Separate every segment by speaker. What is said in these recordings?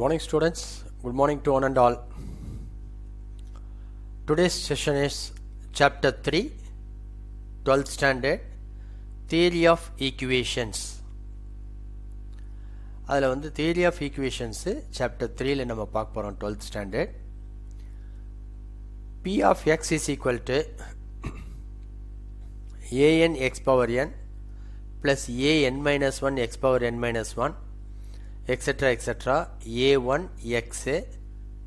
Speaker 1: morning students, good morning to one and all. Today's session is chapter 3, 12th standard, theory of equations. அதில் வந்து theory of equations chapter 3ல நம்ம பார்க்க போகிறோம் 12th standard. P of x is equal to an x power n plus an minus 1 x power n minus 1 etc a1 x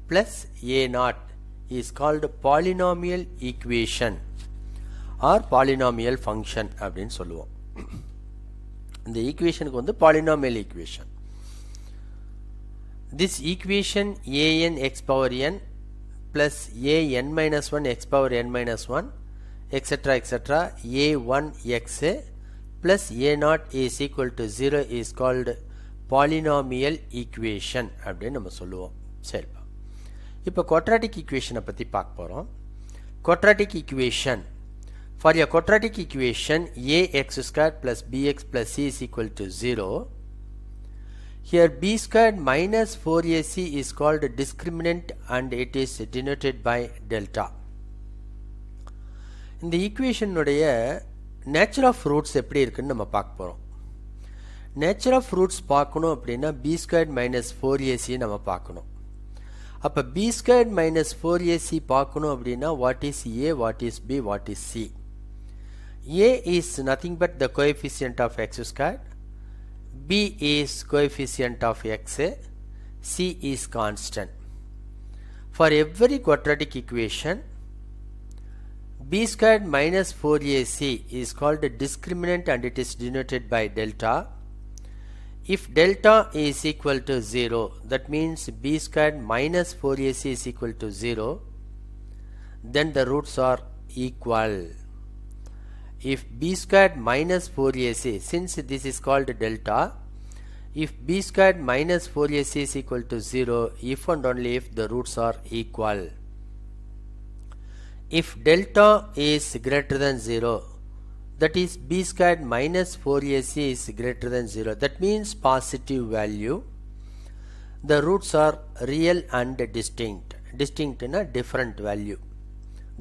Speaker 1: plus a0 is called polynomial equation or polynomial function அப்படின்னு சொல்லுவோம். இந்த ஈக்குவேஷனுக்கு வந்து polynomial equation. This equation an x power n plus an minus 1 x power n minus 1 etc a1 x plus a0 is equal to 0 is called polynomial equation அப்படின்னு நம்ம சொல்லுவோம். சரிப்பா, இப்போ quadratic equation பற்றி பார்க்க போகிறோம். Quadratic equation, for a quadratic equation ax squared plus bx plus c is equal to 0. Here b squared minus 4ac is called discriminant and it is denoted by delta. இந்த ஈக்குவேஷனுடைய nature of roots எப்படி இருக்குன்னு நம்ம பார்க்க போகிறோம். Nature of roots பார்க்கணும் அப்படின்னா B squared minus 4ac நம்ம பார்க்கணும். அப்போ பி ஸ்கொயர்ட் மைனஸ் 4ac பார்க்கணும் அப்படின்னா what is A, what is B, what is C. A is nothing but the coefficient of X squared, B is coefficient of X, C is constant. For every quadratic equation b squared minus 4ac is called discriminant and it is denoted by delta. If delta is equal to 0, that means b squared minus 4ac is equal to 0, then the roots are equal. If b squared minus 4ac, since this is called delta, if b squared minus 4ac is equal to 0, if and only if the roots are equal. If delta is greater than 0, that is b squared minus 4ac is greater than 0, that means positive value, the roots are real and distinct. Distinct in a different value.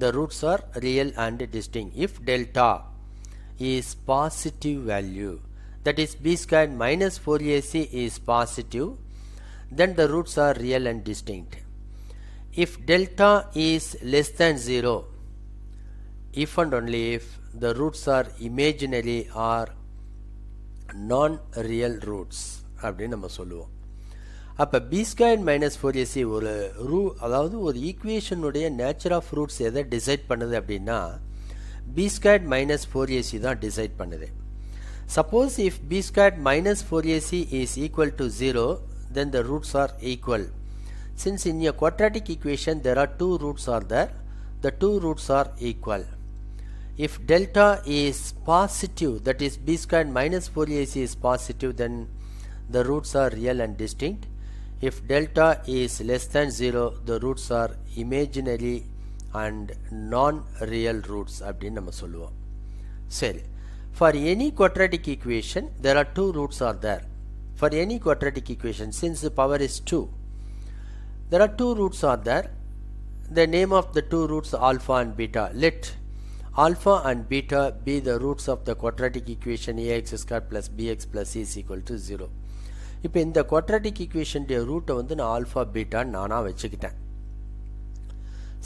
Speaker 1: The roots are real and distinct. If delta is positive value, that is b squared minus 4ac is positive, then the roots are real and distinct. If delta is less than 0, if and only if the roots are imaginary or non-real roots அப்படின்னு நம்ம சொல்லுவோம். அப்போ b squared minus 4ac ஒரு அதாவது ஒரு ஈக்குவேஷனுடைய nature of roots எதை decide பண்ணுது அப்படின்னா b squared minus 4ac தான் டிசைட் பண்ணுது. Suppose if b squared minus 4ac is equal to 0, then the roots are equal. Since in a quadratic equation there are two roots are there, the two roots are equal. If delta is positive, that is b squared minus 4ac is positive, then the roots are real and distinct. If delta is less than 0, the roots are imaginary and non-real roots அப்படின்னு நம்ம சொல்லுவோம். சரி, for any quadratic equation there are two roots are there. For any quadratic equation, since the power is 2, there are two roots are there. The name of the two roots alpha and beta. Let alpha and beta be the roots of the quadratic equation ax squared plus bx plus c is equal to 0. இப்போ இந்த quadratic equation ரூட்டை வந்து நான் alpha beta நானாக வச்சுக்கிட்டேன்.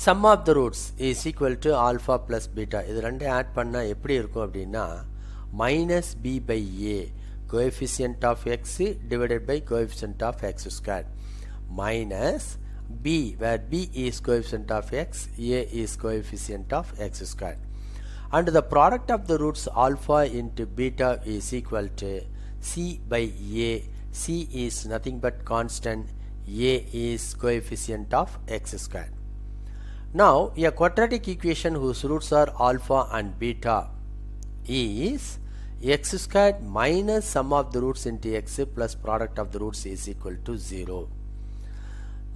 Speaker 1: sum of the roots is equal to alpha plus beta. இது ரெண்டே add பண்ணால் எப்படி இருக்கும் அப்படின்னா minus b by a coefficient of x divided by coefficient of x squared minus b, where b is coefficient of x, a is coefficient of x squared, and the product of the roots alpha into beta is equal to c by a. C is nothing but constant, a is coefficient of x squared. Now a quadratic equation whose roots are alpha and beta is x squared minus sum of the roots into x plus product of the roots is equal to 0.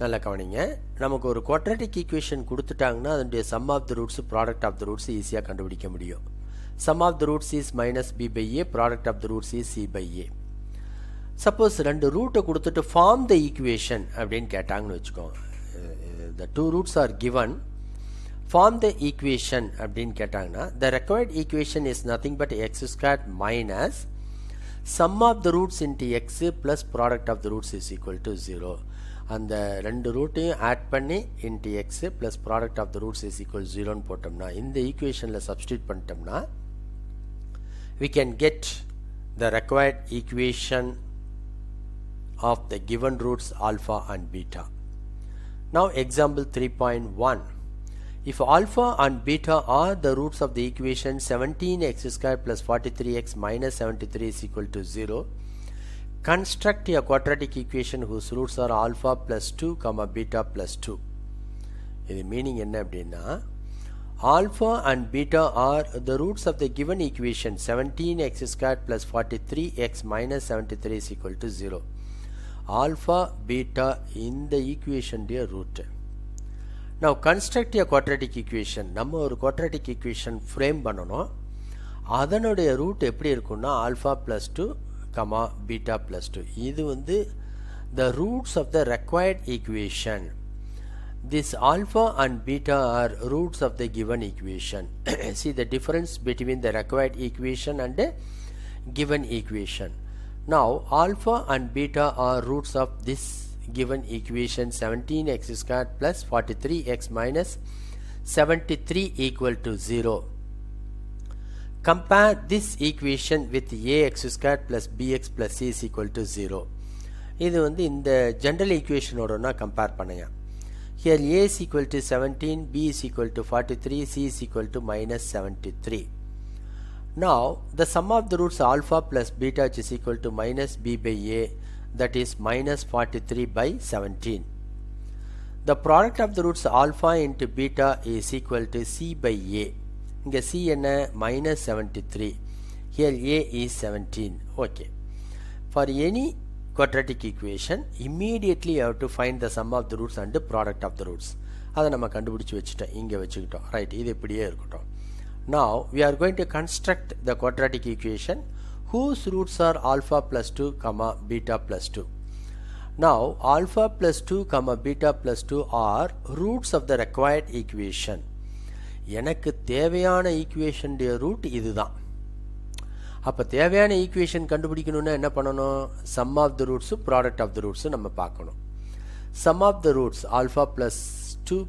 Speaker 1: நல்லா கவனிங்க, நமக்கு ஒரு quadratic equation கொடுத்துட்டாங்கன்னா அதனுடைய sum of the roots, product of the roots ஈஸியாக கண்டுபிடிக்க முடியும். Sum of the roots is minus b by a, product of the roots is c by a. Suppose ரெண்டு ரூட்டை கொடுத்துட்டு ஃபார்ம் த ஈக்குவேஷன் அப்படின்னு கேட்டாங்கன்னு வச்சுக்கோங்க. the two roots are given, form the equation அப்படின்னு கேட்டாங்கன்னா the required equation is nothing but x squared minus sum of the roots into x plus product of the roots is equal to 0. அந்த ரெண்டு ரூட்டையும் add பண்ணி into x plus product of the roots is equal to 0ன்னு போட்டோம்னா இந்த ஈக்குவேஷனில் substitute பண்ணிட்டோம்னா we can get the required equation of the given roots alpha and beta. Now example 3.1. If alpha and beta are the roots of the equation 17x squared plus 43x minus 73 is equal to 0, construct a quadratic equation whose roots are alpha plus 2 comma beta plus 2. இது meaning என்ன அப்படின்னா alpha and beta are the roots of the given equation 17x squared plus 43x minus 73 is equal to 0. Alpha, beta இந்த equation உடைய root. Now construct a quadratic equation. நம்ம ஒரு quadratic equation frame பண்ணணும். அதனுடைய root எப்படி இருக்கும்னா alpha plus 2, beta plus 2. இது வந்து the roots of the required equation. This alpha and beta are roots of the given equation. See the difference between the required equation and the given equation. Now alpha and beta are roots of this given equation 17x squared plus 43x minus 73 equal to 0. Compare this equation with ax squared plus bx plus c is equal to 0. இது வந்து இந்த general equation ஓடனா compare பண்ணுங்க. Here a is equal to 17, b is equal to 43, c is equal to minus 73. Now the sum of the roots alpha plus beta is equal to minus b by a, that is minus 43 by 17. The product of the roots alpha into beta is equal to c by a. இங்க c என்ன minus 73. Here a is 17. Okay. For any quadratic equation, immediately you have to find the sum of the roots and the product of the roots. அதை நம்ம கண்டுபிடிச்சு வச்சுட்டோம், இங்கே வச்சுக்கிட்டோம். Right, இது இப்படியே இருக்கட்டும். Now we are going to construct the quadratic equation whose roots are alpha plus 2 comma beta plus 2. Now alpha plus 2 comma beta plus 2 are roots of the required equation. எனக்கு தேவையான equation உடைய root இதுதான். அப்போ தேவையான equation கண்டுபிடிக்கணும்னா என்ன பண்ணணும்? sum of the roots product of the roots நம்ம பார்க்கணும். sum of the roots alpha plus 2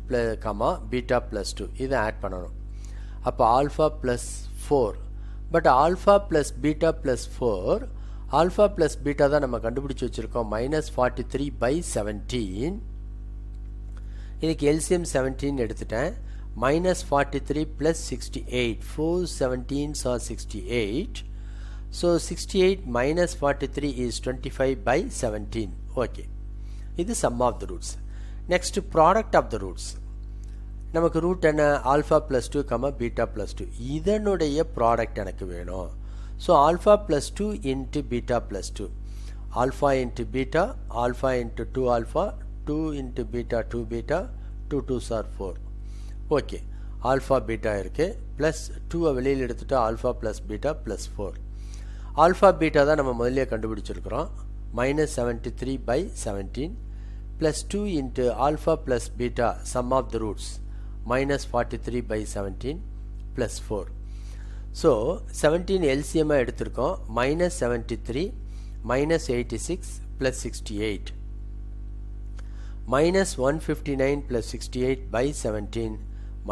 Speaker 1: comma beta plus 2 இதை ஆட் பண்ணணும். அப்போ alpha plus 4, but alpha plus beta plus 4, alpha plus beta தான் நம்ம கண்டுபிடிச்சு வச்சிருக்கோம் minus 43 by 17. இதுக்கு LCM 17 எடுத்துட்டேன். minus 43 plus 68, 4 17s are 68. So 68 minus 43 is 25 by 17. Okay. இது sum of the roots. Next product of the roots. நமக்கு root என்ன? Alpha plus 2 comma beta plus 2. இதனுடைய ப்ராடக்ட் எனக்கு வேணும். So alpha plus 2 into beta plus 2, alpha into beta, alpha into 2 alpha, 2 into beta 2 beta, 2 2s are 4. Okay, alpha beta இருக்குது. Plus 2 வெளியில் எடுத்துகிட்டு alpha plus beta plus 4. Alpha beta தான் நம்ம முதல்ல கண்டுபிடிச்சிருக்கிறோம். minus 73 by 17 plus 2 into alpha plus beta sum of the roots minus 43 by 17 plus 4. So 17 LCM எடுத்திருக்கோம். minus 73 minus 86 plus 68 minus 159 plus 68 by 17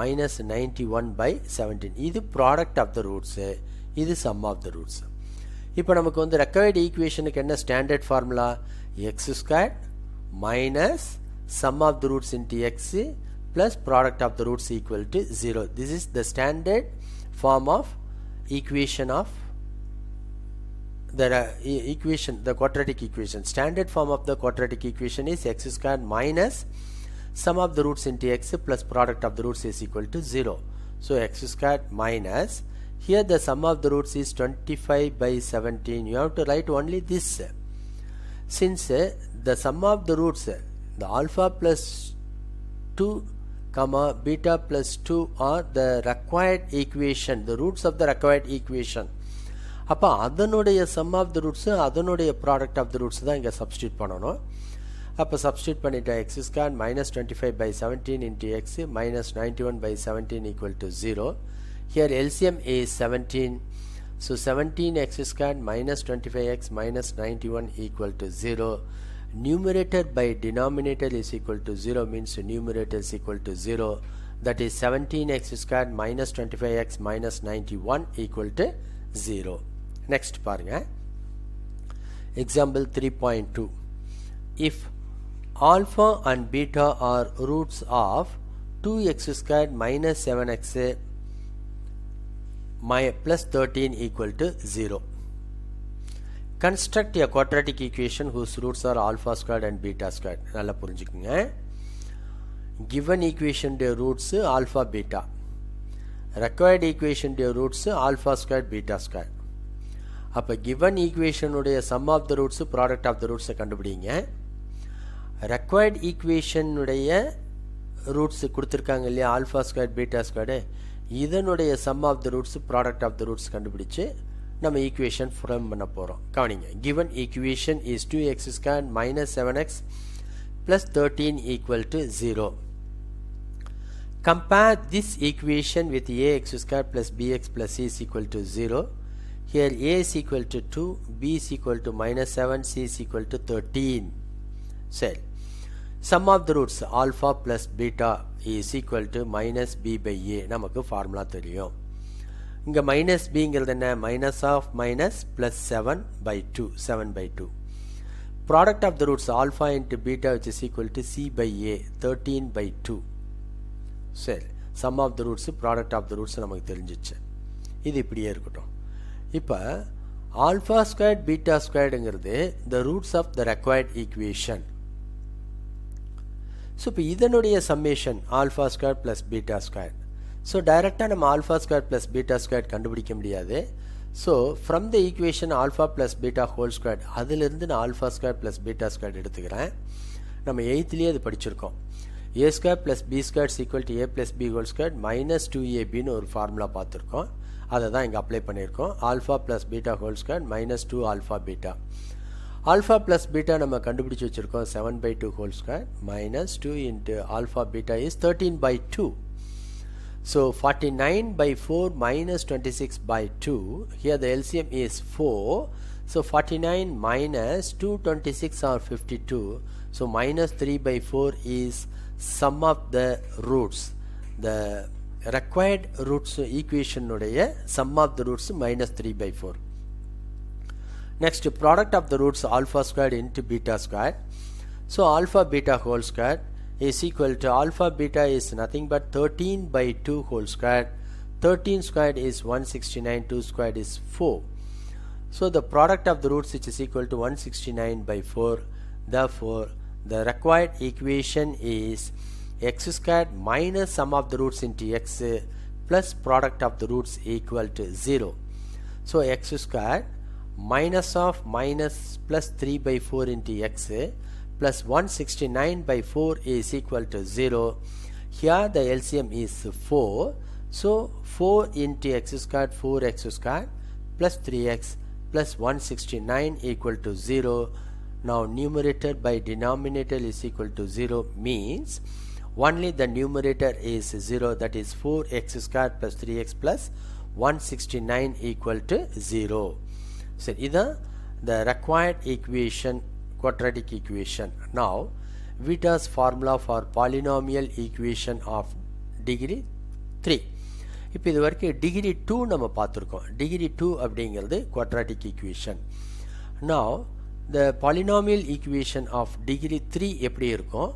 Speaker 1: minus 91 by 17. இது product of the roots, இது sum of the roots. இப்போ நமக்கு வந்து required equationக்கு என்ன standard formula? x squared minus sum of the roots into x plus product of the roots equal to 0. This is the standard form of equation of the equation, the quadratic equation. Standard form of the quadratic equation is x squared minus sum of the roots into x plus product of the roots is equal to 0. So x squared minus, here the sum of the roots is 25 by 17. You have to write only this. Since the sum of the roots, the alpha plus 2 comma beta plus 2 are the required equation, the roots of the required equation. அப்போ அதனுடைய sum of the roots அதனுடைய product of the roots தான் இங்கே substitute பண்ணணும். அப்போ substitute பண்ணிட்டா x squared minus 25 by 17 into x minus 91 by 17 equal to 0. Here LCM is 17. So 17x squared minus 25x minus 91 equal to 0. Numerator by denominator is equal to 0 means numerator is equal to 0. That is 17x squared minus 25x minus 91 equal to 0. Next பாருங்க. Example 3.2. If alpha and beta are roots of 2x squared minus 7x plus 13 equal to 0. Construct a quadratic equation whose roots are alpha squared and beta squared. நல்லா புரிஞ்சுக்குங்க. Given equation de roots alpha beta. Required equation de roots alpha squared beta squared. அப்போ given equation உடைய sum of the roots product of the roots கண்டுபிடிங்க. Required equation உடைய roots கொடுத்திருக்காங்க இல்லையா alpha squared beta squared, இதனுடைய sum of the roots product of the roots கண்டுபிடிச்சு நம்ம equation frame பண்ண போறோம். கவனிங்க. Given equation is 2x squared minus 7x plus 13 equal to 0. Compare this equation with ax squared plus bx plus c is equal to 0. Here a is equal to 2, b is equal to minus 7, c is equal to 13. Say, sum of the roots alpha plus beta is equal to minus b by a. நமக்கு formula தெரியும். இங்க minus b ங்கிறது என்ன? minus of minus plus 7 by 2. 7 by 2. Product of the roots alpha into beta which is equal to c by a. 13 by 2. சரி, sum of the roots product of the roots நமக்கு தெரிஞ்சிச்சு. இது இப்படியே இருக்கட்டும். இப்போ alpha squared beta squaredங்கிறது the roots of the required equation. So இப்போ இதனுடைய summation alpha squared plus beta squared. So டைரெக்டாக நம்ம alpha squared plus beta squared கண்டுபிடிக்க முடியாது. So from the equation alpha plus beta whole squared அதிலிருந்து நான் alpha squared plus beta squared எடுத்துக்கிறேன். நம்ம 8லேயே அது படிச்சிருக்கோம். a squared plus b squared is equal to a plus b whole squared minus 2abன்னு ஒரு formula பார்த்துருக்கோம். அதை தான் இங்கே அப்ளை பண்ணியிருக்கோம். alpha plus beta whole squared minus 2 alpha beta. alpha plus beta நம்ம கண்டுபிடிச்சு வச்சிருக்கோம் 7 by 2 whole squared minus 2 into alpha beta is 13 by 2. So 49 by 4 minus 26 by 2. Here the LCM is 4. So 49 minus 226 are 52. So minus 3 by 4 is sum of the roots. The required roots equation உடைய sum of the roots minus 3 by 4. Next, product of the roots alpha squared into beta squared. So alpha beta whole squared is equal to alpha beta is nothing but 13 by 2 whole squared. 13 squared is 169, 2 squared is 4. So the product of the roots which is equal to 169 by 4. Therefore, the required equation is x squared minus sum of the roots into x plus product of the roots equal to 0. So x squared minus of minus plus 3 by 4 into x plus 169 by 4 is equal to 0. Here the LCM is 4. So 4 into x squared 4x squared plus 3x plus 169 equal to 0. Now numerator by denominator is equal to 0 means only the numerator is 0, that is 4x squared plus 3x plus 169 equal to 0. So either the required equation, quadratic equation. Now Vita's formula for polynomial equation of degree 3. இப்போ இது வரைக்கும் degree 2 நம்ம பார்த்துருக்கோம். degree 2 அப்படிங்கிறது quadratic equation. Now the polynomial equation of degree 3 எப்படி இருக்கும்,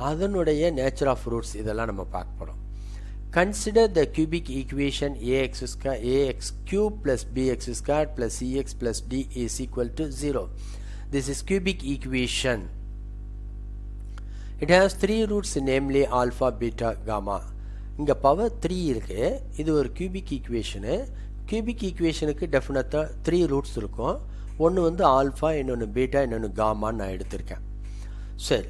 Speaker 1: அதனுடைய nature of roots இதெல்லாம் நம்ம பார்க்க போறோம். Consider the cubic equation ax cube plus bx squared plus cx plus d is equal to 0. This is cubic equation. It has 3 roots, namely alpha, beta, gamma. இங்க power 3 இருக்கு. இது ஒரு cubic equation. Cubic equationக்கு definitely 3 roots இருக்கும். ஒன்று வந்து alpha, இன்னொன்று beta, இன்னொன்று காமான்னு நான் எடுத்திருக்கேன். சரி,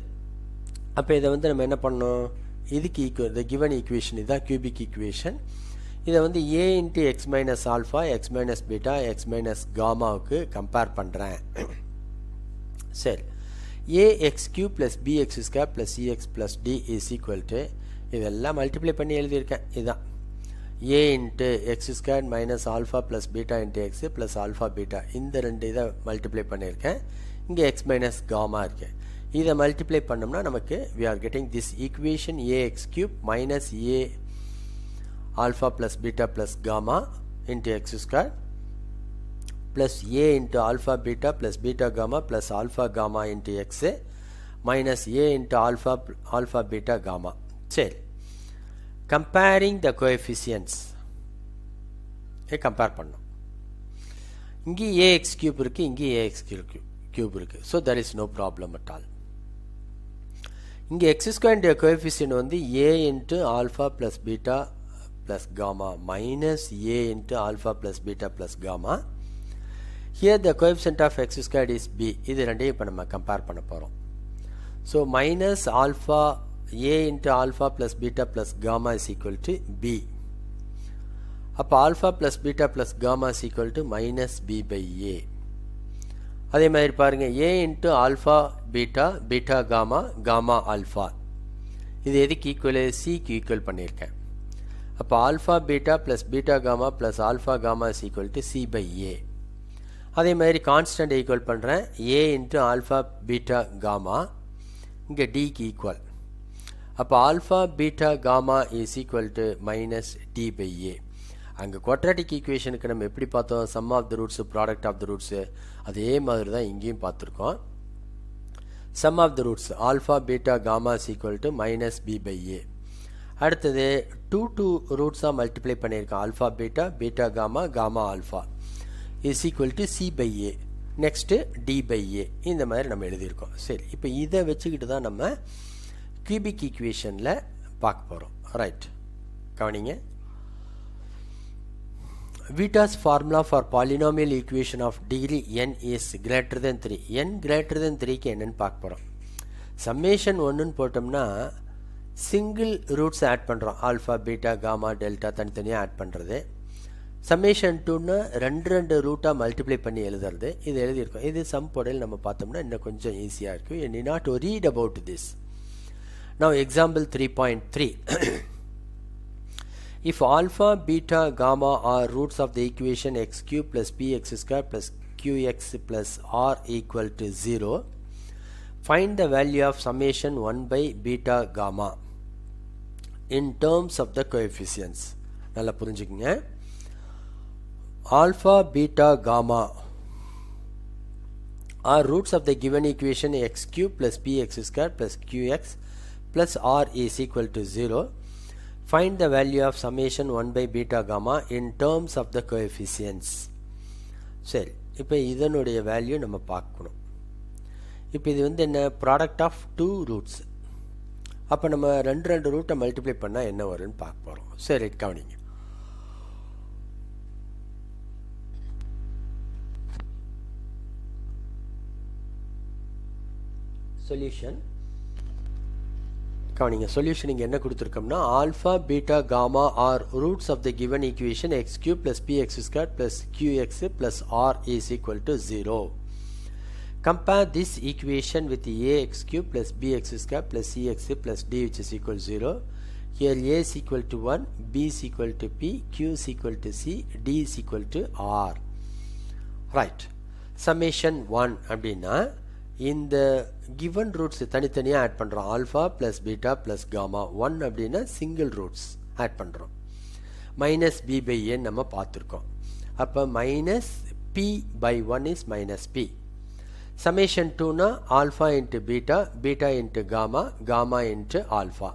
Speaker 1: அப்போ இதை வந்து நம்ம என்ன பண்ணோம், இதுக்கு ஈக்குவல் த கிவன் ஈக்குவேஷன் இதுதான் கியூபிக் ஈக்குவேஷன். இதை வந்து a into x minus alpha x minus beta x minus காமாவுக்கு கம்பேர் பண்ணுறேன். சரி, ax cube plus bx square plus cx plus d is equal to இதெல்லாம் மல்டிப்ளை பண்ணி எழுதியிருக்கேன். இதுதான் a into x square minus alpha plus beta into x plus alpha beta, இந்த ரெண்டு இதை மல்டிப்ளை பண்ணியிருக்கேன். இங்கே எக்ஸ் மைனஸ் காமா இருக்கு. இதை மல்டிப்ளை பண்ணோம்னா நமக்கு we are getting this equation ax cube minus a alpha plus beta plus gamma into x square plus a into alpha beta plus beta gamma plus alpha gamma into x minus a into alpha beta gamma. சரி, comparing the coefficients compare பண்ணோம். இங்கே ax cube இருக்கு, இங்கே ax cube இருக்கு. So there is no problem at all. இங்கே x square coefficient வந்து a into alpha plus beta plus gamma minus a into alpha plus beta plus gamma. Here the coefficient of x squared is b. இது ரெண்டையும் இப்போ நம்ம compare பண்ண போகிறோம். So minus alpha a into alpha plus beta plus gamma is equal to b. அப்போ alpha plus beta plus gamma is equal to minus b by a. அதே மாதிரி பாருங்க, a into alpha beta beta gamma gamma alpha, இது எதுக்கு equal? சிக்கு equal பண்ணியிருக்கேன். அப்போ alpha beta plus beta gamma plus alpha gamma is equal to c by a. அதே மாதிரி கான்ஸ்டன்ட் ஈக்குவல் பண்ணுறேன், a into alpha beta gamma, இங்கே டிக்கு ஈக்குவல். அப்போ alpha beta gamma is equal to minus d by a. அங்கே quadratic ஈக்குவேஷனுக்கு நம்ம எப்படி பார்த்தோம்? Sum of the roots product of the roots, அதே மாதிரி தான் இங்கேயும் பார்த்துருக்கோம். Sum of the roots alpha beta gamma is equal to minus B by a. அடுத்தது டூ ரூட்ஸாக மல்டிப்ளை பண்ணியிருக்கோம். Alpha beta beta gamma gamma alpha is equal to c by a, next d by a, இந்த மாதிரி நம்ம எழுதியிருக்கோம். சரி, இப்போ இதை வச்சுக்கிட்டு தான் நம்ம கியூபிக் ஈக்குவேஷனில் பார்க்க போகிறோம். ரைட், கவனிங்க. Vita's formula for polynomial equation of degree n is greater than 3. n greater than 3க்கு என்னன்னு பார்க்க போகிறோம். சம்மேஷன் 1ன்னு போட்டோம்னா சிங்கிள் ரூட்ஸ் ஆட் பண்ணுறோம். ஆல்ஃபா பீட்டா காமா டெல்டா தனித்தனியாக ஆட் பண்ணுறது. சம்மேஷன் 2ன்னு ரெண்டு ரூட்டாக மல்டிப்ளை பண்ணி எழுதுறது. இது எழுதியிருக்கோம். இது சம் போடையில் நம்ம பார்த்தோம்னா இன்னும் கொஞ்சம் ஈஸியாக இருக்கும். you need not to read about this. Now example 3.3. If alpha, beta, gamma are roots of the equation x cube plus px square plus qx plus r equal to 0, find the value of summation 1 by beta gamma in terms of the coefficients. நல்லா புரிஞ்சுக்குங்க. Alpha, beta, gamma are roots of the given equation x cube plus px square plus qx plus r is equal to 0. Find the value of summation 1 by beta gamma in terms of the coefficients. சரி, இப்போ இதனுடைய value நம்ம பார்க்கணும். இப்போ இது வந்து என்ன? Product of two roots. அப்போ நம்ம ரெண்டு ரூட்டை மல்டிப்ளை பண்ணால் என்ன வரும்னு பார்க்க போகிறோம். சரி, கவனிங்க. சொல்யூஷன் கவனிங்க. சொல்யூஷன் இங்கே என்ன கொடுத்துருக்கோம்னா, alpha beta gamma are roots of the given equation x cube plus px square plus qx plus r is equal to 0. Compare this equation with ax cube plus px square plus cx plus d which is equal 0. Here a is equal to 1, b is equal to p, q is equal to c, d is equal to r. Right, summation 1 அப்படின்னா இந்த given roots தனித்தனியாக add பண்ணுறோம். Alpha plus beta plus gamma. 1 அப்படின்னா single roots add பண்ணுறோம். Minus B by ஏன்னு நம்ம பார்த்துருக்கோம். அப்போ minus B by 1 is minus p. Summation 2னா alpha into beta, beta into gamma, gamma into alpha.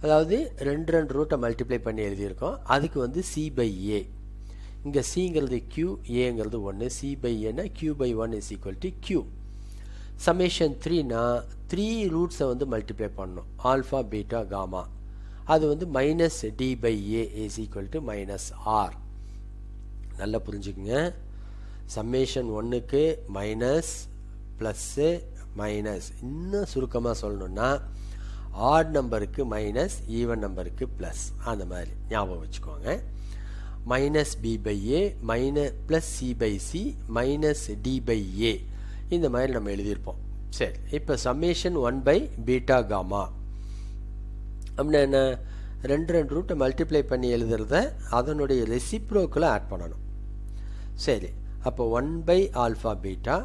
Speaker 1: அதாவது ரெண்டு ரூட்டை மல்டிப்ளை பண்ணி எழுதியிருக்கோம். அதுக்கு வந்து சி பை ஏ. இங்கே சிங்கிறது கியூ, ஏங்கிறது 1. சி பை ஏன்னா q by 1 is equal to q. Summation 3னா 3 ரூட்ஸை வந்து மல்டிப்ளை பண்ணணும். ஆல்ஃபா பீட்டா காமா, அது வந்து minus d by a is equal to minus r. நல்லா புரிஞ்சுக்குங்க. சம்மேஷன் 1க்கு மைனஸ் ப்ளஸ்ஸு மைனஸ். இன்னும் சுருக்கமாக சொல்லணுன்னா ஆட் நம்பருக்கு மைனஸ், ஈவன் நம்பருக்கு ப்ளஸ். அந்த மாதிரி ஞாபகம் வச்சுக்கோங்க. Minus B by a plus c by c minus d by a, இந்த மாதிரி நம்ம எழுதியிருப்போம். சரி, இப்போ சம்மேஷன் 1 பை பீட்டா காமா அப்படின்னா என்ன, ரெண்டு ரூட்டை மல்டிப்ளை பண்ணி எழுதுறத அதனுடைய ரெசிப்ரோக்கில் ஆட் பண்ணணும். சரி, அப்போ 1 by alpha beta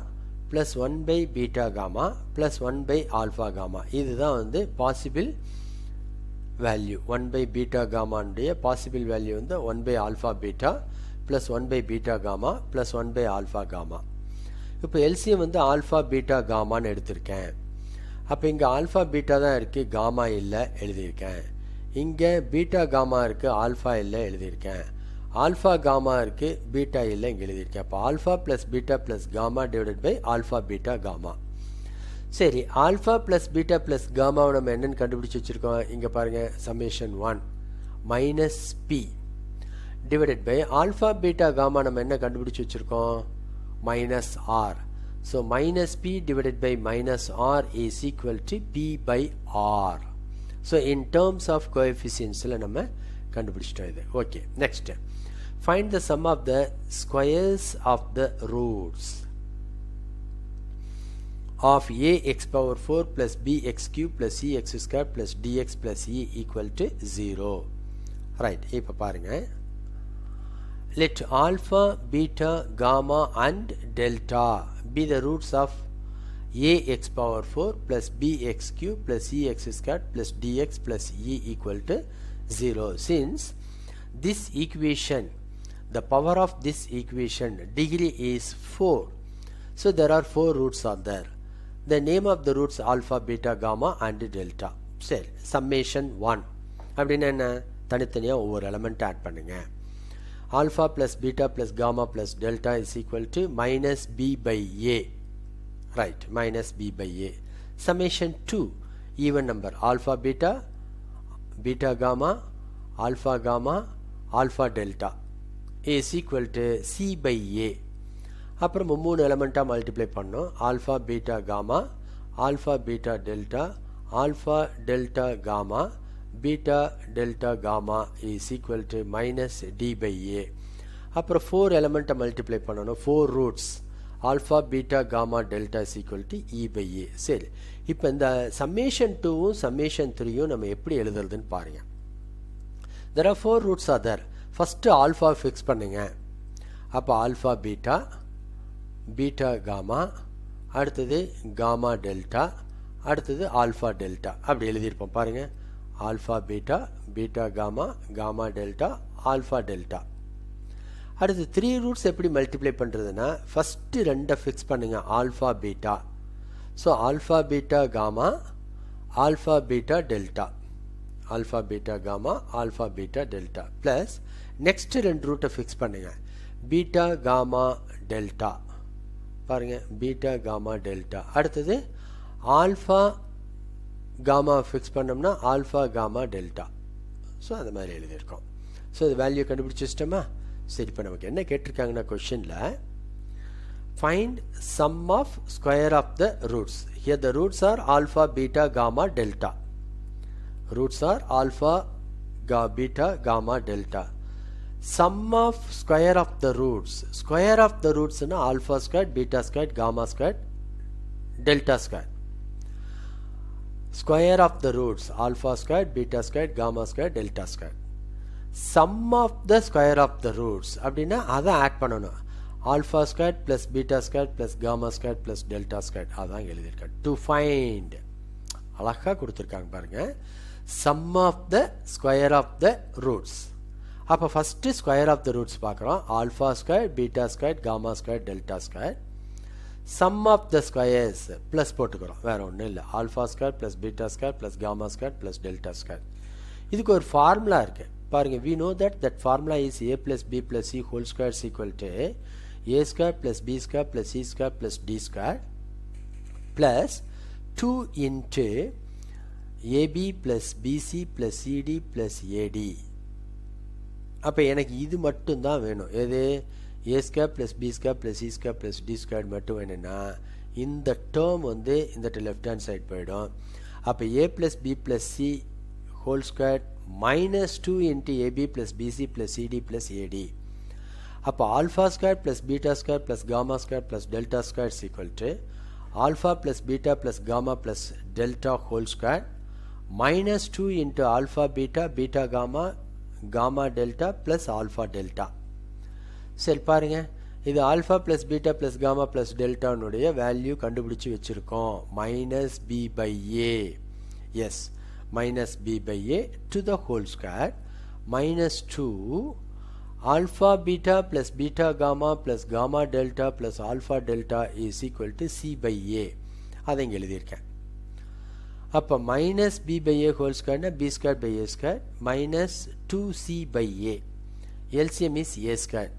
Speaker 1: plus 1 by beta gamma plus 1 by alpha gamma, இதுதான் வந்து பாசிபிள் வேல்யூ. 1 பை பீட்டா காமானுடைய பாசிபிள் வேல்யூ வந்து 1 by alpha beta plus 1 by beta gamma plus 1 by alpha gamma. இப்போ எல்சிஎம் வந்து ஆல்ஃபா பீட்டா காமான்னு எடுத்திருக்கேன். அப்போ இங்கே ஆல்ஃபா பீட்டா தான் இருக்குது, காமா இல்லை எழுதியிருக்கேன். இங்கே பீட்டா காமா இருக்குது, ஆல்ஃபா இல்லை எழுதியிருக்கேன். ஆல்ஃபா காமா இருக்குது, பீட்டா இல்லை இங்கே எழுதியிருக்கேன். அப்போ alpha plus beta plus gamma divided by alpha beta gamma. சரி, ஆல்ஃபா ப்ளஸ் பீட்டா ப்ளஸ் காமாவை நம்ம என்னென்னு கண்டுபிடிச்சி வச்சுருக்கோம். இங்கே பாருங்கள், summation 1 minus p divided by alpha beta gamma நம்ம என்ன கண்டுபிடிச்சி வச்சுருக்கோம், minus r. So minus p divided by minus r is equal to p by r. So in terms of கோஎஃபிஷியன்ஸில் நம்ம கண்டுபிடிச்சிட்டோம் இது. Okay, next find the sum of the squares of the roots of ax power 4 plus bx cube plus cx square plus dx plus e equal to 0. Right, இப்போ பாருங்க, let alpha, beta, gamma and delta be the roots of ax power 4 plus bx cube plus cx square plus dx plus e equal to 0. Since this equation, the power of this equation degree is 4, so there are 4 roots are there. The name of the roots alpha, beta, gamma and delta. சரி, summation 1 அப்படின்னா என்ன, தனித்தனியாக ஒவ்வொரு element add பண்ணுங்க. Alpha plus beta plus gamma plus delta is equal to minus B by a. Right, minus B by a. Summation 2 even number alpha beta, beta gamma, alpha gamma, alpha delta is equal to c by a. அப்புறம் 3 எலமெண்ட்டாக multiply பண்ணோம். Alpha beta gamma, alpha beta delta, alpha delta gamma, beta delta gamma is equal to minus d by a. அப்புறம் 4 எலமெண்ட்டை multiply பண்ணணும். 4 roots alpha beta gamma delta is equal to e by a. சரி, இப்போ இந்த summation 2வும் summation 3யும் நம்ம எப்படி எழுதுறதுன்னு பாருங்கள். there are 4 roots are there. First alpha fix பண்ணுங்க. அப்போ ஆல்ஃபா பீட்டா, பீட்டா காமா, அடுத்தது காமா டெல்டா, அடுத்தது ஆல்ஃபா டெல்டா அப்படி எழுதியிருப்போம் பாருங்கள். Alpha beta, beta gamma, gamma delta, alpha delta. அடுத்து 3 ரூட்ஸ் எப்படி மல்டிப்ளை பண்ணுறதுன்னா, ஃபஸ்ட்டு 2 ஃபிக்ஸ் பண்ணுங்கள், alpha beta. So alpha beta gamma, alpha beta delta, alpha beta gamma, alpha beta delta plus next 2 ரூட்டை fix பண்ணுங்கள், beta gamma delta. பாருங்கள், beta gamma delta. அடுத்தது alpha gamma fix பண்ணோம்னா alpha gamma delta. So அந்த மாதிரி எழுதியிருக்கோம். So இது value கண்டுபிடிச்சி வச்சிட்டோமா. சரி, இப்போ நமக்கு என்ன கேட்டிருக்காங்கன்னா கொஷனில் find sum of square of the roots. Here the roots are alpha beta gamma delta. Roots are alpha beta gamma delta. sum of square of the roots. Square of the roots na alpha squared, beta squared, gamma squared, delta squared. Square of the roots alpha squared, beta squared, gamma squared, delta squared. Sum of the square of the roots அப்படின்னா அதை add பண்ணணும். alpha squared plus beta squared plus gamma squared plus delta squared அதான் எழுதியிருக்கேன். to find அழகாக கொடுத்துருக்காங்க பாருங்க. sum of the square of the roots. அப்போ first square of the roots பார்க்குறோம். Alpha square, beta square, gamma square, delta square. Sum of the squares plus போட்டுக்கிறோம், வேறு ஒன்றும் இல்லை. Alpha square plus beta square plus gamma square plus delta square. இதுக்கு ஒரு formula இருக்குது பாருங்கள். We know that formula is a plus b plus c whole square is equal to a square plus b square plus c square plus d square plus 2 into ab plus bc plus cd plus ad. அப்போ எனக்கு இது மட்டும்தான் வேணும். எது, a square plus b square plus c square plus d square மட்டும் வேணும்னா இந்த term வந்து இந்த லெஃப்ட் ஹேண்ட் சைட் போயிடும். அப்போ a plus b plus c whole square minus 2 into ab plus bc plus cd plus ad. அப்போ alpha square plus beta square plus gamma square plus delta square is equal to alpha plus beta plus gamma plus delta whole square minus 2 into alpha beta beta gamma gamma delta plus alpha delta. சரி பாருங்க, இது alpha plus beta plus gamma plus delta உடைய value கண்டுபிடிச்சு வச்சிருக்கோம். minus b by a, yes, minus b by a to the whole square minus 2 alpha beta plus beta gamma plus gamma delta plus alpha delta is equal to c by a. அதை இங்கே எழுதியிருக்கேன். அப்போ minus b by a whole square b square by a square minus 2c by a. LCM is a square.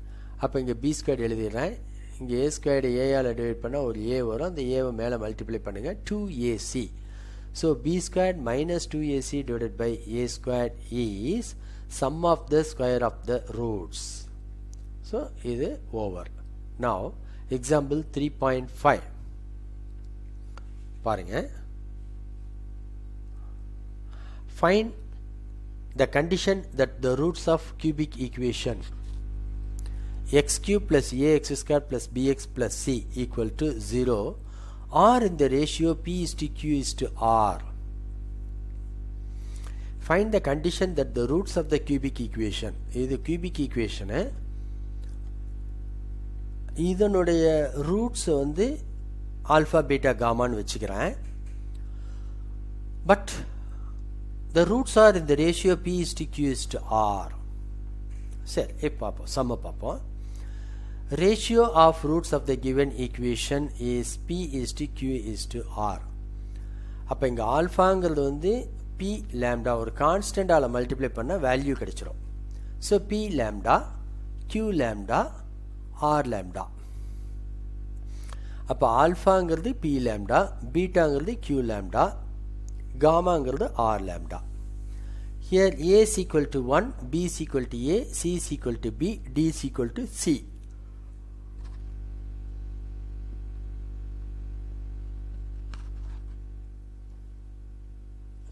Speaker 1: அப்போ இங்கே b square எழுதிடுறேன். இங்கே a square a-ஆல் divide பண்ணால் ஒரு a வரும். அந்த a-வை மேலே மல்டிப்ளை பண்ணுங்கள். 2ac. So b square minus 2ac divided by a square is sum of the square of the roots. So இது over. Now example 3.5 பாருங்க. Find the condition that the roots of cubic equation x cube plus ax square plus bx plus c equal to 0 are in the ratio p is to q is to r. Find the condition that the roots of the cubic equation, இது cubic equation, இதனுடைய roots வந்து alpha beta gamma ன்னு வச்சுக்கிறேன். But the roots are in the ratio p is to q is to r. சரி, இப்போ பார்ப்போம், சம்ம பார்ப்போம். Ratio of roots of the given equation is p is to q is to r. அப்போ இங்கே ஆல்ஃபாங்கிறது வந்து p lambda ஒரு கான்ஸ்டன்டால் multiply பண்ணால் வேல்யூ கிடைச்சிரும். So p lambda, q lambda, r lambda. அப்போ ஆல்ஃபாங்கிறது p lambda, பீட்டாங்கிறது q lambda, காமாங்கிறது r lambda. Here a is equal to 1, b is equal to a, c is equal to b, d is equal to c.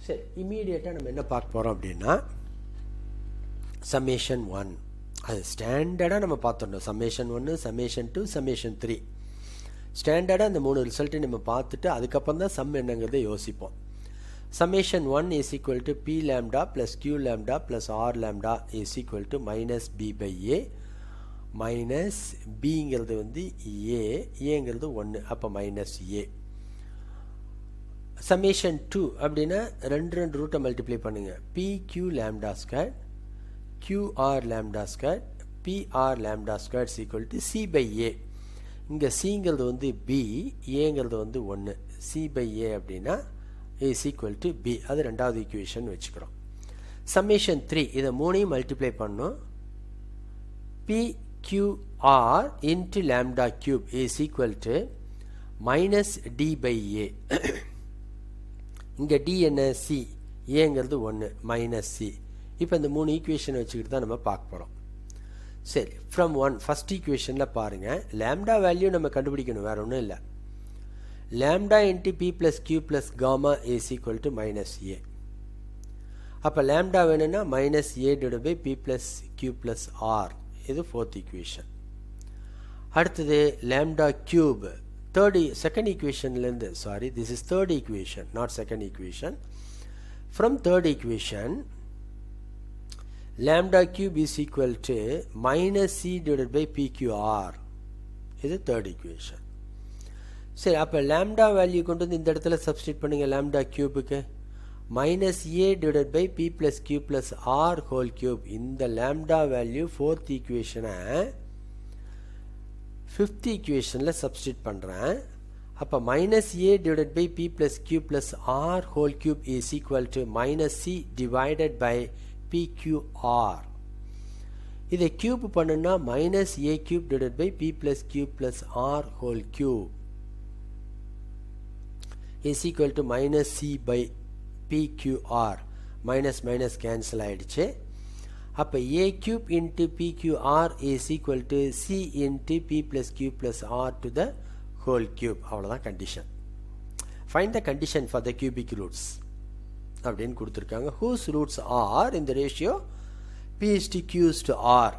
Speaker 1: சரி, இமீடியட்டாக நம்ம என்ன பார்க்க போகிறோம் அப்படின்னா summation 1. அது ஸ்டாண்டர்டாக நம்ம பார்த்துட்டோம். Summation 1, summation 2, summation 3. ஸ்டாண்டர்டாக அந்த 3 ரிசல்ட்டை நம்ம பார்த்துட்டு அதுக்கப்புறம் தான் சம் என்னங்கிறத யோசிப்போம். Summation 1 is equal to p lambda plus q lambda plus r lambda is equal to minus b by a minus bங்கிறது வந்து aங்கிறது 1, அப்போ minus a. Summation 2 அப்படின்னா ரெண்டு ரூட்டை மல்டிப்ளை பண்ணுங்க. pq lambda square qr lambda square pr lambda square is equal to c by a. இங்கே cங்கிறது வந்து b, aங்கிறது வந்து 1. c by a அப்படின்னா is equal to b. அது ரெண்டாவது ஈக்குவேஷன் வச்சுக்கிறோம். சம்மேஷன் 3 இதை மூணையும் மல்டிப்ளை பண்ணோம். pqr into lambda cube is equal to minus d by a. இங்கே d என்ன, c, aங்கிறது 1 minus c. இப்போ இந்த மூணு ஈக்குவேஷன் வச்சுக்கிட்டு தான் நம்ம பார்க்க போகிறோம். சரி, ஃப்ரம் 1 ஃபஸ்ட் ஈக்குவேஷனில் பாருங்கள், லேம்டா வேல்யூ நம்ம கண்டுபிடிக்கணும், வேறு ஒன்றும் இல்லை. lambda into p plus q plus gamma is equal to minus a. அப்போ lambda வேணும்னா minus a divided by p plus q plus r. இது fourth equation. அடுத்தது lambda cube, second equationலேருந்து, sorry, this is third equation, not second equation. From third equation, lambda cube is equal to minus c divided by pqr. இது third equation. சரி, அப்போ lambda value கொண்டு வந்து இந்த இடத்துல substitute பண்ணுங்க. Lambda கியூபுக்கு minus a divided by p plus q plus r whole cube. இந்த லேம்டா வேல்யூ ஃபோர்த் ஈக்குவேஷனை ஃபிஃப்த் ஈக்குவேஷனில் சப்ஸ்டிட் பண்ணுறேன். அப்போ minus a divided by p plus q plus r whole cube is equal to minus c divided by p q r. இதை cube பண்ணுன்னா minus a cube divided by p plus q plus r whole cube is equal to minus c by pqr. minus minus cancel ஆயிடுச்சு. அப்போ a cube into pqr is equal to c into p plus q plus r to the whole cube. அவ்வளோதான் condition. Find the condition for the cubic roots. அப்படின்னு கொடுத்துருக்காங்க. whose roots are in the ratio p is to q is to r.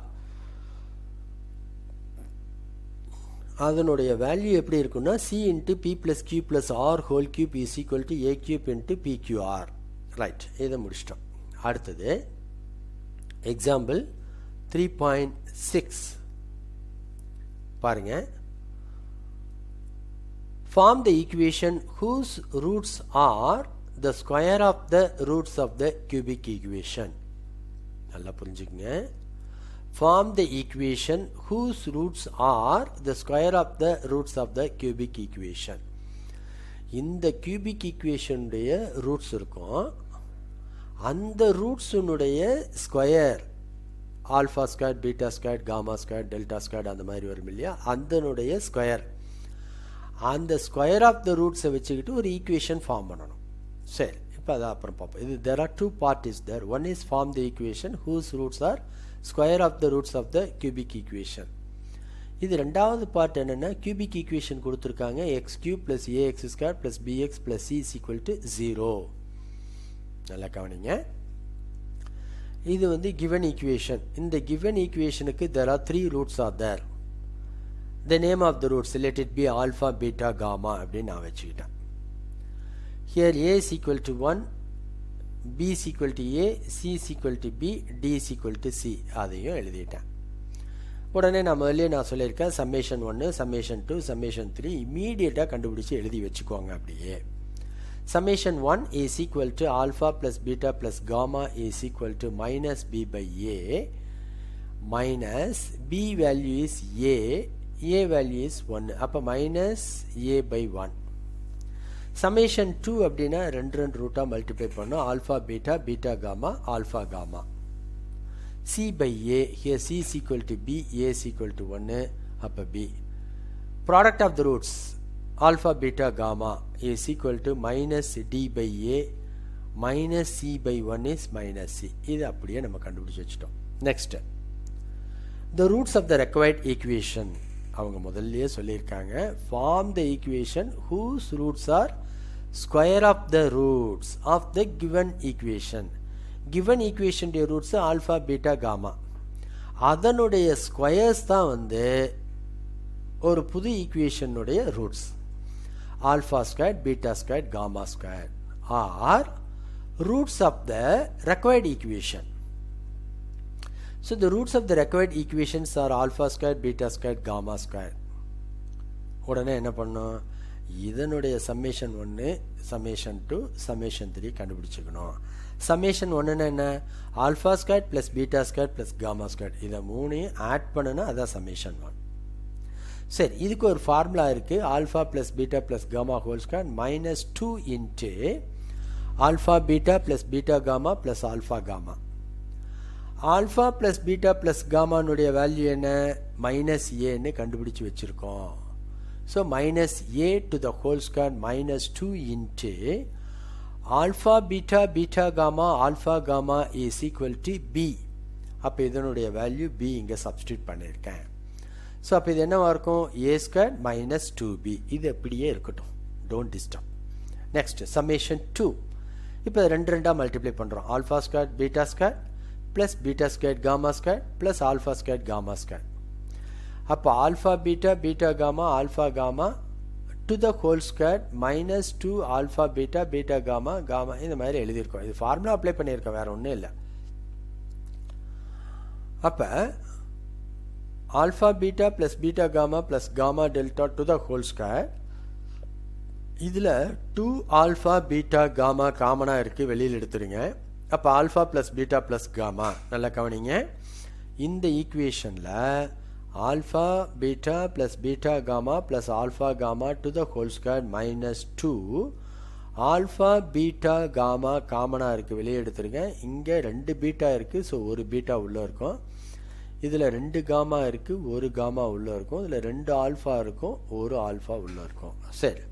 Speaker 1: அதனுடைய value எப்படி இருக்குன்னா c into p plus q plus r whole cube is equal to a cube into pqr. Right, இதை முடிச்சிட்டோம். அடுத்தது example 3.6 பாருங்க. Form the equation whose roots are the square of the roots of the cubic equation. நல்லா புரிஞ்சுக்கங்க. Form the equation whose roots are the square of the roots of the cubic equation. இந்த cubic equation உடைய roots இருக்கும். அந்த roots உடைய square alpha squared, beta squared, gamma squared, delta squared அந்த மாதிரி வரும் இல்லையா, அதனுடைய ஸ்கொயர். அந்த ஸ்கொயர் ஆஃப் த ரூட்ஸை வச்சுக்கிட்டு ஒரு ஈக்குவேஷன் ஃபார்ம் பண்ணணும். சரி, இப்போ அதை அப்புறம் பார்ப்போம். இது there are two part is there. One is form the equation whose roots are square of the roots of the cubic equation. இது ரெண்டாவது பார்ட் என்னென்னா cubic equation கொடுத்துருக்காங்க x cube plus ax squared plus bx plus c is equal to 0. நல்லா கவனிங்க. இது வந்து given equation. இந்த given equationக்கு there are three roots are there. The name of the roots, let it be alpha, beta, gamma அப்படின்னு நான் வச்சுக்கிட்டேன். Here a is equal to 1, b is equal to a, c is equal to b, d is equal to c அதையும் எழுதிட்டேன். உடனே நான் முதல்ல நான் சொல்லியிருக்கேன் summation 1, summation 2, summation 3 இமீடியட்டாக கண்டுபிடிச்சி எழுதி வச்சுக்கோங்க. அப்படியே summation 1 is equal to alpha plus beta plus gamma is equal to minus b by a minus b value is a value is 1. அப்போ minus a by 1. summation 2 அப்படின்னா ரெண்டு ரூட்டாக மல்டிப்ளை பண்ணோம். alpha beta, beta gamma, alpha gamma. c by a, here c is equal to b, a is equal to 1, அப்போ b. product of the roots alpha beta gamma is equal to minus d by a minus c by 1 is minus c. இது அப்படியே நம்ம கண்டுபிடிச்சு வச்சிட்டோம். next, the roots of the required equation. அவங்க முதல்லயே சொல்லியிருக்காங்க form the equation whose roots are square of the roots of the given equation. given equation உடைய roots alpha beta gamma. அதனுடைய ஸ்கொயர்ஸ் தான் வந்து ஒரு புது ஈக்குவேஷன் உடைய roots. alpha squared, beta squared, gamma squared are roots of the required equation. So the roots of the required equations are alpha squared, beta squared, gamma squared. உடனே என்ன பண்ணோம், இதனுடைய summation 1, summation 2, summation 3 கண்டுபிடிச்சுக்கணும். summation 1 என்ன, alpha squared plus beta squared plus gamma squared. இதை மூணையும் add பண்ணுனா அதான் summation 1. சரி, இதுக்கு ஒரு ஃபார்முலா இருக்குது. Alpha plus beta plus gamma whole square minus 2 into alpha beta plus beta gamma plus alpha gamma. Alpha plus beta plus காமானுடைய value என்ன, மைனஸ் ஏன்னு கண்டுபிடிச்சி வச்சுருக்கோம். So minus a to the whole square minus 2 into alpha beta beta gamma alpha gamma is equal to b. அப்போ இதனுடைய value b இங்கே substitute பண்ணியிருக்கேன். So அப்போ இது என்னவாக இருக்கும், ஏ ஸ்கொயர் மைனஸ் 2b. இது அப்படியே இருக்கட்டும், டோன்ட் டிஸ்டர்ப். Next summation 2. இப்போ ரெண்டாக மல்டிப்ளை பண்ணுறோம். Alpha square beta square plus beta square gamma square plus alpha square gamma square. அப்போ alpha beta beta gamma alpha gamma to the whole square minus 2 alpha beta beta gamma gamma இந்த மாதிரி எழுதியிருக்கோம். இது formula apply பண்ணியிருக்கோம், வேறு ஒன்றும் இல்லை. அப்போ alpha beta plus beta gamma plus gamma delta to the whole square. இதில் 2 alpha beta gamma காமனாக இருக்குது, வெளியில் எடுத்துருங்க. அப்போ alpha plus beta plus gamma. நல்லா கவனிங்க, இந்த ஈக்குவேஷனில் alpha beta plus beta gamma plus alpha gamma to the whole square minus 2 alpha beta gamma காமனாக இருக்குது, வெளியே எடுத்துருங்க. இங்கே 2 பீட்டா இருக்குது, ஸோ ஒரு பீட்டா உள்ளே இருக்கும். இதில் 2 காமா இருக்குது, ஒரு காமா உள்ளே இருக்கும். இதில் 2 ஆல்ஃபா இருக்கும், ஒரு ஆல்ஃபா உள்ளே இருக்கும். சரி,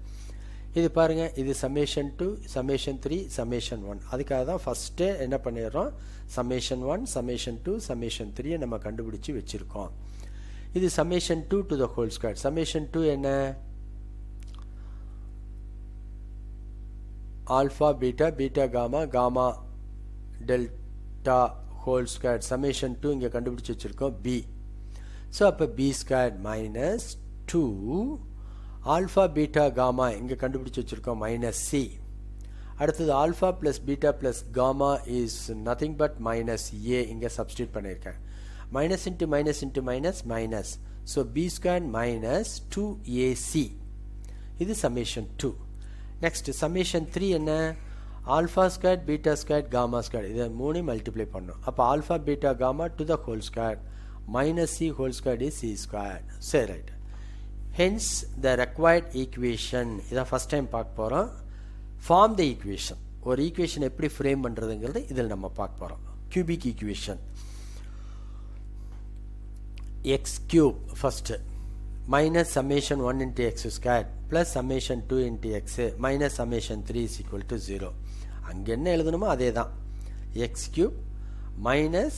Speaker 1: இது பாருங்கள், இது சம்மேஷன் 2, சம்மேஷன் 3, சம்மேஷன் 1. அதுக்காக தான் ஃபஸ்ட்டே என்ன பண்ணிடுறோம், சம்மேஷன் 1, சம்மேஷன் 2, சம்மேஷன் 3 நம்ம கண்டுபிடிச்சி வச்சுருக்கோம். இது summation 2 to the whole square. Summation 2 என்ன, alpha beta beta gamma gamma delta whole squared summation 2 இங்க கண்டுபிடிச்சு வச்சிருக்கோம் b. so அப்ப b squared minus 2 alpha beta gamma இங்க கண்டுபிடிச்சு வச்சிருக்கோம் minus c. அடுத்தது alpha plus beta plus gamma is nothing but minus a இங்க substitute பண்ணிருக்கேன். minus into minus into minus minus. so b squared minus 2ac. இது summation 2. next summation 3 என்ன alpha squared beta squared gamma squared இதை மூணு multiply பண்ணோம். அப்ப alpha beta gamma to the whole squared minus c whole squared is c squared. சரி right. hence the required equation இதான் first time பார்க்க போறோம். form the equation. ஒரு equation எப்படி frame பண்றதுங்கிறது இதில் நம்ம பார்க்க போறோம். cubic equation x cube first minus summation 1 into x squared plus summation 2 into x minus summation 3 is equal to 0. அங்க என்ன எழுதணுமோ அதேதான். x cube minus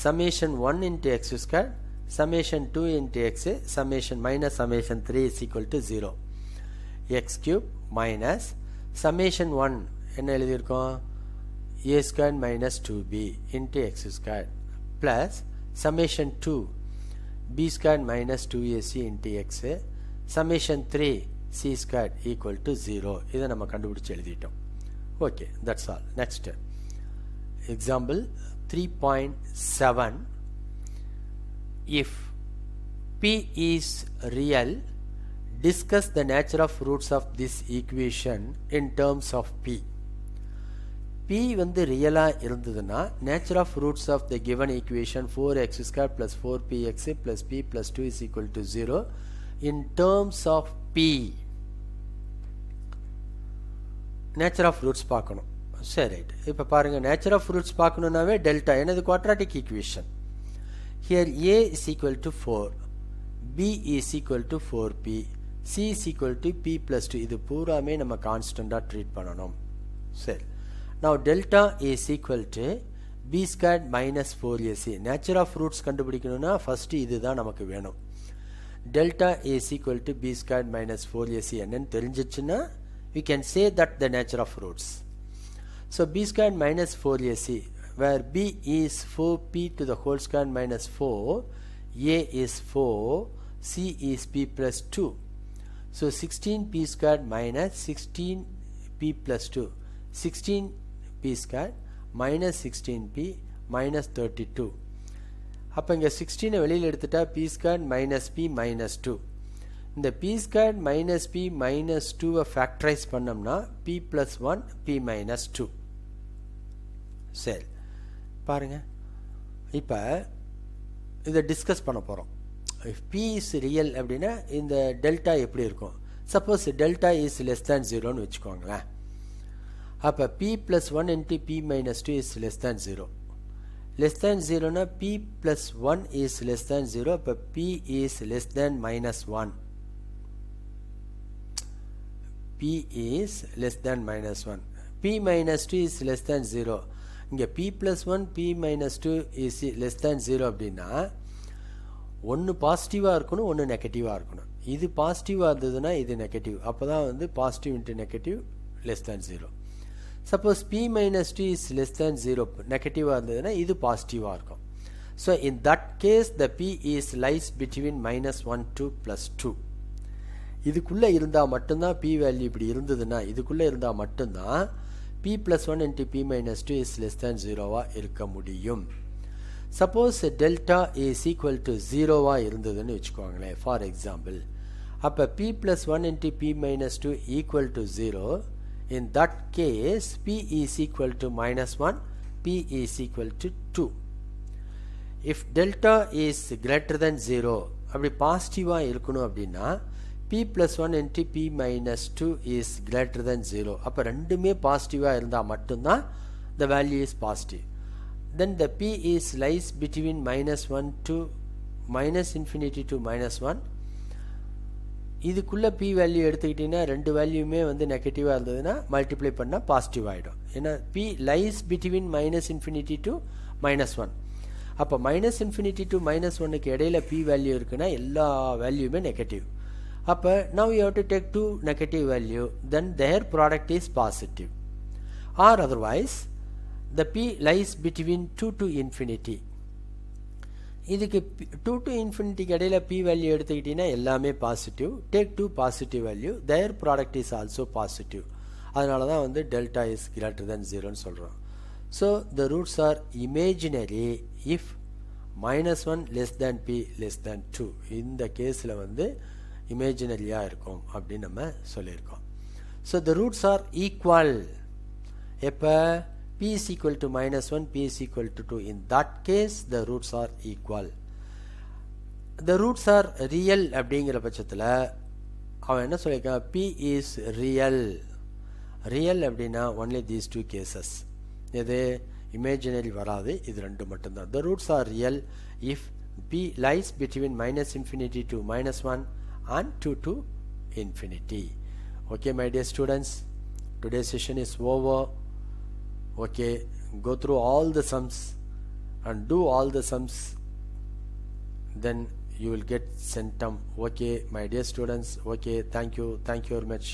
Speaker 1: summation 1 into x squared summation 2 into x summation minus summation 3 is equal to 0. x cube minus summation 1 என்ன எழுதியிருக்கோம் a squared minus 2b into x squared plus summation 2 b squared minus 2ac into x summation 3 c squared equal to 0. இதை நம்ம கண்டுபிடிச்சு எழுதிட்டோம். okay that's all. next example 3.7 if p is real discuss the nature of roots of this equation in terms of p. p வந்து ரியலா இருந்ததுன்னா nature of roots of the given equation 4x squared plus 4px plus p plus 2 is equal to 0 in terms of p. nature of roots பார்க்கணும். சரி right. இப்போ பாருங்க nature of roots பார்க்கணும்னாவே delta என்னது quadratic equation. here a is equal to 4 b is equal to 4p c is equal to p plus 2 இது பூராமே நம்ம கான்ஸ்டண்டா treat பண்ணணும். சரி now delta is equal to b squared minus 4ac. nature of roots கண்டுபிடிக்கணும்னா first இதுதான் நமக்கு வேணும். delta is equal to b squared minus 4ac என்னன்னு தெரிஞ்சிச்சுன்னா we can say that the nature of roots. so b squared minus 4ac where b is 4p to the whole squared minus 4, a is 4, c is p plus 2. so 16p squared minus 16p plus 2, 16p squared minus 16p minus 32. அப்ப இங்க 16 வெளியில எடுத்துட்டா p squared minus p minus 2. இந்த p squared minus p minus 2 factorize பண்ணோம்னா p plus 1 p minus 2. சரி பாருங்க இப்போ இதை டிஸ்கஸ் பண்ண போகிறோம். if p is real அப்படின்னா இந்த டெல்டா எப்படி இருக்கும். Suppose delta is less than 0ன்னு வச்சுக்கோங்களேன். அப்போ p plus 1 into p minus 2 is less than 0. less than 0னா p plus 1 is less than 0. அப்போ p is less than minus 1. p is less than minus 1. p minus 2 is less than 0. இங்க p plus 1 p minus 2 is less than 0 அப்படின்னா ஒன்று பாசிட்டிவா இருக்கணும் ஒன்று நெகட்டிவா இருக்கணும். இது பாசிட்டிவா இருந்ததுன்னா இது நெகட்டிவ். அப்பதான் வந்து positive into negative less than 0. Suppose p minus 2 is less than 0 நெகட்டிவா இருந்ததுன்னா இது பாசிட்டிவா இருக்கும். so in that case the p is lies between minus 1 to plus 2. இதுக்குள்ள இருந்தா மட்டும்தான் p வேல்யூ இப்படி இருந்ததுன்னா இதுக்குள்ள இருந்தா மட்டும்தான் p plus 1 into p minus 2 is less than 0வா இருக்க முடியும். suppose delta is equal to 0வா இருந்ததுன்னு வச்சுக்கோங்களேன். for example அப்ப p plus 1 into p minus 2 equal to 0. in that case p is equal to minus 1 p is equal to 2. if delta is greater than 0 அப்படி பாசிட்டிவா இருக்கணும் அப்படின்னா p plus 1 into p minus 2 is greater than 0. அப்ப ரெண்டுமே பாசிட்டிவா இருந்தா மட்டும்தான் the value is positive. then the p is lies between minus 1 to minus infinity to minus 1. இதுக்குள்ள p வேல்யூ எடுத்துக்கிட்டீங்கன்னா ரெண்டு வேல்யூமே வந்து நெகட்டிவா இருந்ததுன்னா மல்டிப்ளை பண்ணா பாசிட்டிவ் ஆயிடும். ஏன்னா p lies between minus infinity to minus 1. அப்ப minus infinity to minus 1க்கு இடையில p வேல்யூ இருக்குன்னா எல்லா வேல்யூமே நெகட்டிவ். அப்ப now you have to take two negative value, then their product is positive. or otherwise the p lies between 2 to infinity. இதுக்கு 2 to infinity இடையில p value எடுத்துக்கிட்டீங்கன்னா எல்லாமே positive. Take 2 positive value, their product is also positive. அதனால தான் வந்து delta is greater than 0 ன்னு சொல்கிறோம். So the roots are imaginary if -1 less than p less than 2. இந்த கேஸில் வந்து இமேஜினரியாக இருக்கும் அப்படின்னு நம்ம சொல்லியிருக்கோம். So the roots are equal. எப்போ p is equal to -1, p is equal to 2. In that case the roots are equal. The roots are real அப்படிங்கிற பட்சத்தில் அவன் என்ன சொல்லியிருக்கான், p is real. real அப்படின்னா only these two cases. இது imaginary வராது, இது ரெண்டு மட்டும்தான். The roots are real if p lies between -infinity to -1 and 2 to infinity. Okay my dear students, today's session is over. Okay, go through all the sums and do all the sums, then you will get centum. Okay my dear students, okay, thank you very much.